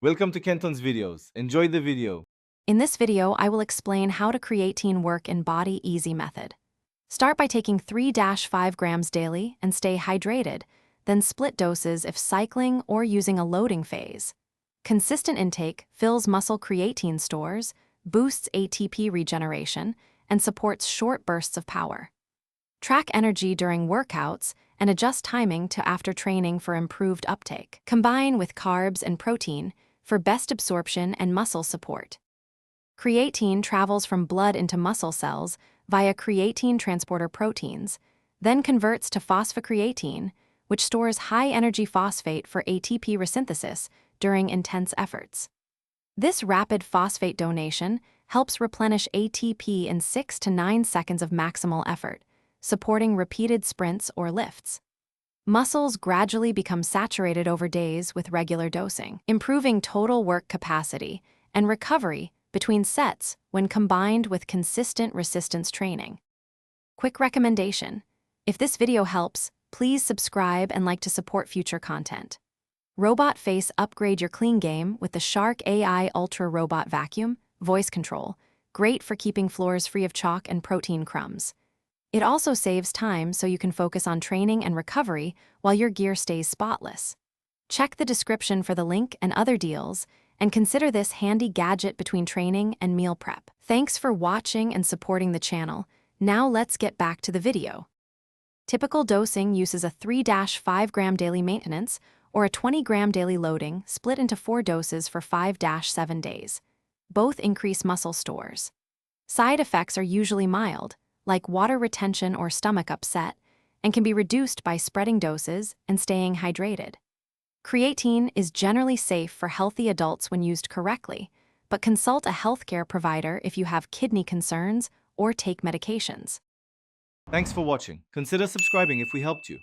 Welcome to Kenton's videos. Enjoy the video. In this video, I will explain how to creatine work in Body Easy method. Start by taking 3-5 grams daily and stay hydrated, then split doses if cycling or using a loading phase. Consistent intake fills muscle creatine stores, boosts ATP regeneration, and supports short bursts of power. Track energy during workouts and adjust timing to after training for improved uptake. Combine with carbs and protein for best absorption and muscle support. Creatine travels from blood into muscle cells via creatine transporter proteins, then converts to phosphocreatine, which stores high-energy phosphate for ATP resynthesis during intense efforts. This rapid phosphate donation helps replenish ATP in 6 to 9 seconds of maximal effort, supporting repeated sprints or lifts. Muscles gradually become saturated over days with regular dosing, improving total work capacity and recovery between sets when combined with consistent resistance training. Quick recommendation: if this video helps, please subscribe and like to support future content. Robot face: upgrade your clean game with the Shark AI Ultra Robot Vacuum, voice control, great for keeping floors free of chalk and protein crumbs. It also saves time so you can focus on training and recovery while your gear stays spotless. Check the description for the link and other deals, and consider this handy gadget between training and meal prep. Thanks for watching and supporting the channel. Now let's get back to the video. Typical dosing uses a 3-5 gram daily maintenance or a 20 gram daily loading split into 4 doses for 5-7 days. Both increase muscle stores. Side effects are usually mild, like water retention or stomach upset, and can be reduced by spreading doses and staying hydrated. Creatine is generally safe for healthy adults when used correctly, but consult a healthcare provider if you have kidney concerns or take medications. Thanks for watching. Consider subscribing if we helped you.